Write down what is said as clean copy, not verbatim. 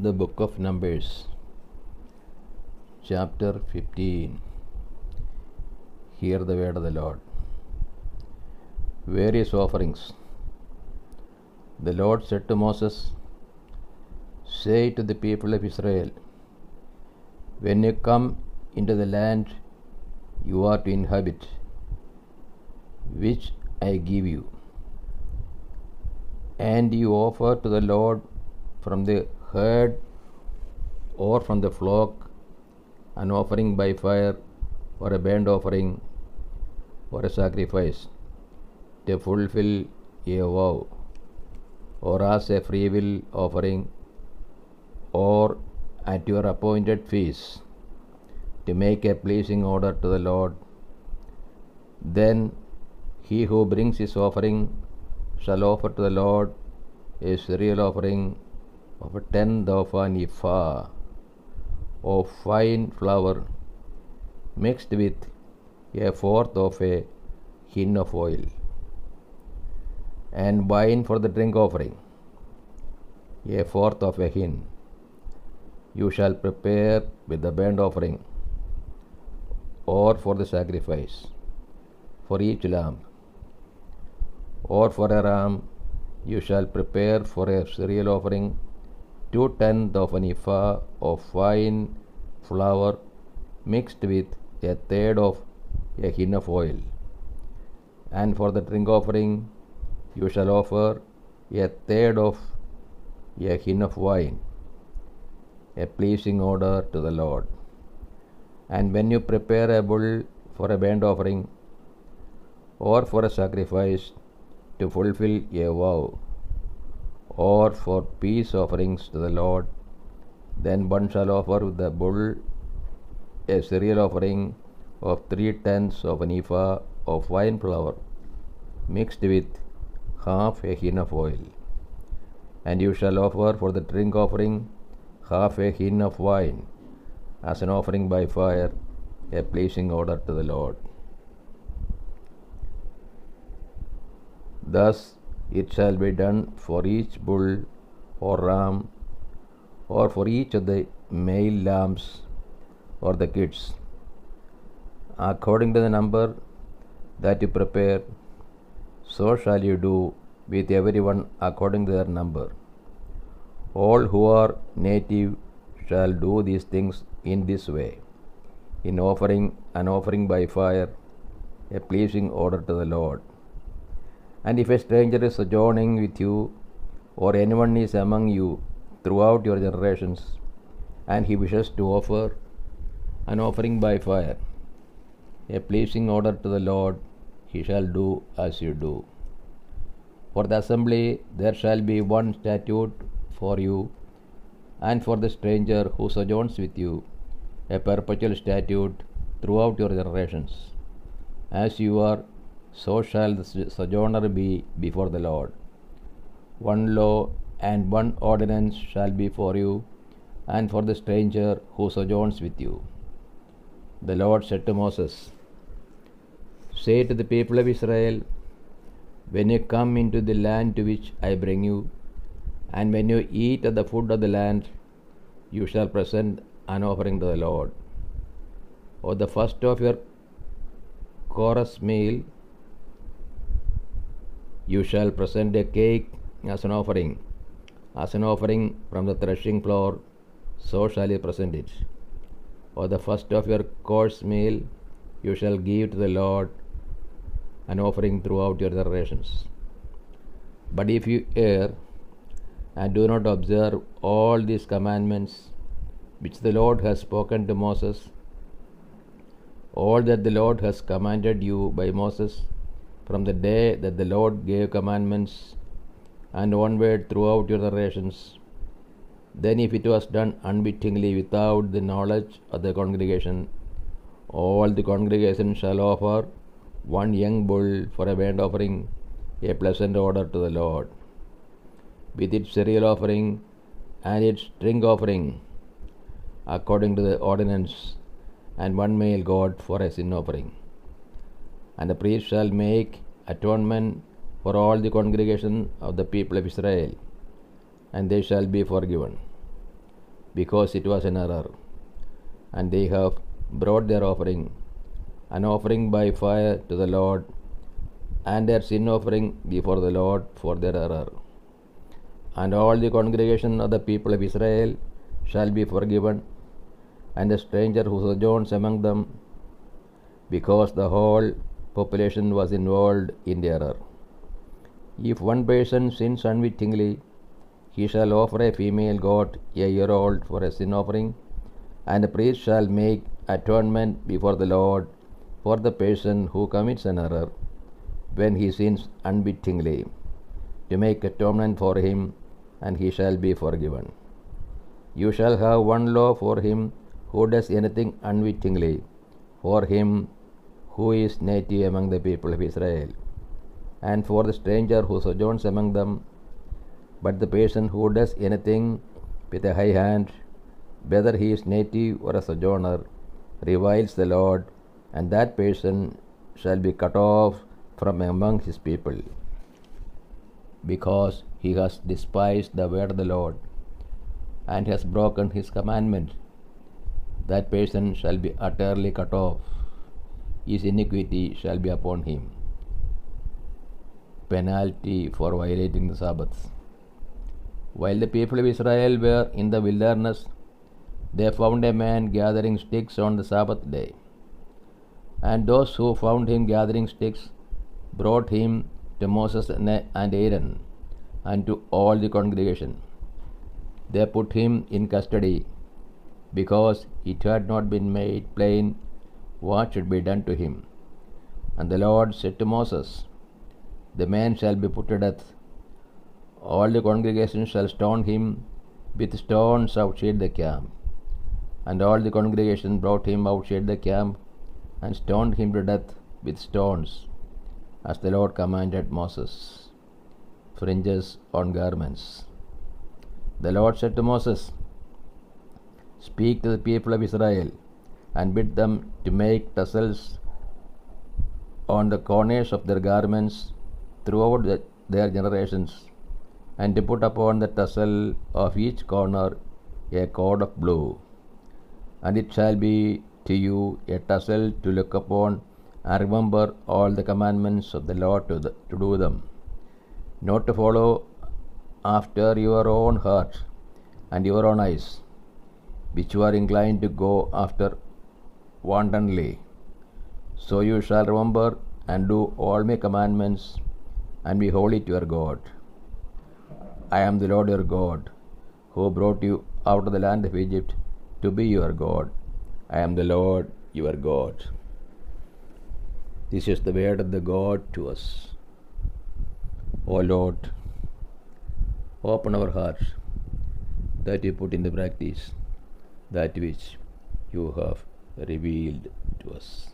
The Book of Numbers, Chapter 15. Hear the word of the Lord. Various offerings. The Lord said to Moses, "Say to the people of Israel, when you come into the land you are to inhabit, which I give you, and you offer to the Lord from the herd or from the flock an offering by fire or a burnt offering or a sacrifice to fulfill a vow, or as a freewill offering, or at your appointed feast, to make a pleasing order to the Lord. Then he who brings his offering shall offer to the Lord a cereal offering of a tenth of an ephah of fine flour, mixed with a fourth of a hin of oil, and wine for the drink offering, a fourth of a hin. You shall prepare with the burnt offering, or for the sacrifice, for each lamb, or for a ram. You shall prepare for a cereal offering 2/10 of an ephah of fine flour, mixed with a third of a hin of oil. And for the drink offering you shall offer a third of a hin of wine, a pleasing order to the Lord. And when you prepare a bull for a burnt offering, or for a sacrifice to fulfill a vow, or for peace offerings to the Lord, then one shall offer with the bull a cereal offering of 3/10 of an ephah of wine flour, mixed with half a hin of oil. And you shall offer for the drink offering half a hin of wine, as an offering by fire, a pleasing order to the Lord. Thus it shall be done for each bull or ram, or for each of the male lambs or the kids, according to the number that you prepare. So shall you do with everyone according to their number. All who are native shall do these things in this way, in offering an offering by fire, a pleasing order to the Lord. And if a stranger is sojourning with you, or anyone is among you throughout your generations, and he wishes to offer an offering by fire, a pleasing order to the Lord, he shall do as you do. For the assembly there shall be one statute for you, and for the stranger who sojourns with you, a perpetual statute throughout your generations. As you are, so shall the sojourner be before the Lord. One law and one ordinance shall be for you, and for the stranger who sojourns with you. The Lord said to Moses, "Say to the people of Israel, when you come into the land to which I bring you, and when you eat of the food of the land, you shall present an offering to the Lord. Or the first of your chorus meal, you shall present a cake as an offering from the threshing floor, so shall you present it. Or the first of your course meal, you shall give to the Lord an offering throughout your generations. But if you err and do not observe all these commandments which the Lord has spoken to Moses, all that the Lord has commanded you by Moses from the day that the Lord gave commandments and onward throughout your generations, then if it was done unwittingly without the knowledge of the congregation, all the congregation shall offer one young bull for a burnt offering, a pleasant order to the Lord, with its cereal offering and its drink offering, according to the ordinance, and one male goat for a sin offering. And the priest shall make atonement for all the congregation of the people of Israel, and they shall be forgiven. because it was an error, and they have brought their offering, an offering by fire to the Lord, and their sin offering before the Lord for their error. And all the congregation of the people of Israel shall be forgiven, and the stranger who sojourns among them, because the whole population was involved in the error. If one person sins unwittingly, he shall offer a female goat a year old for a sin offering, and the priest shall make atonement before the Lord for the person who commits an error when he sins unwittingly, to make atonement for him, and he shall be forgiven. You shall have one law for him who does anything unwittingly, for him who is native among the people of Israel, and for the stranger who sojourns among them. But the person who does anything with a high hand, whether he is native or a sojourner, reviles the Lord, and that person shall be cut off from among his people, because he has despised the word of the Lord, and has broken his commandment. That person shall be utterly cut off. His iniquity shall be upon him. Penalty for violating the Sabbath. While the people of Israel were in the wilderness, they found a man gathering sticks on the Sabbath day. And those who found him gathering sticks brought him to Moses and Aaron, and to all the congregation. They put him in custody, because it had not been made plain what should be done to him. And the Lord said to Moses, The man shall be put to death. All the congregation shall stone him with stones outside the camp. And all the congregation brought him outside the camp, and stoned him to death with stones, as the Lord commanded Moses. Fringes on garments. The Lord said to Moses, Speak to the people of Israel, and bid them to make tassels on the corners of their garments throughout their generations, and to put upon the tassel of each corner a cord of blue. And it shall be to you a tassel to look upon, and remember all the commandments of the Lord to do them, not to follow after your own heart and your own eyes, which you are inclined to go after wantonly. So you shall remember and do all my commandments, and be holy to your God. I am the Lord your God, who brought you out of the land of Egypt to be your God. I am the Lord your God. This is the word of the God to us. O Lord, open our hearts, that we put into practice that which you have revealed to us.